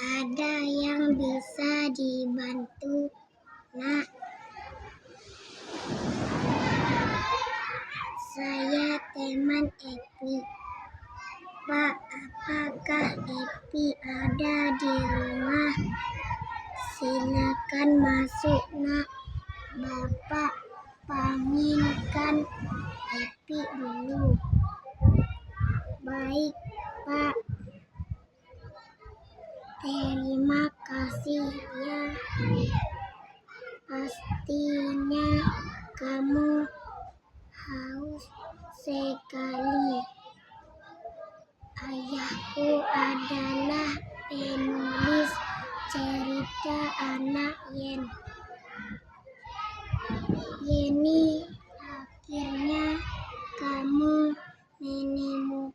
Ada yang bisa dibantu, Nak? Saya teman Epi. Pak, apakah Epi ada di rumah? Silakan masuk, Nak. Bapak panggilkan Epi dulu. Baik, Pak. Terima kasih ya. Pastinya kamu haus sekali. Ayahku adalah penulis cerita anak Yeni. Akhirnya kamu menemukan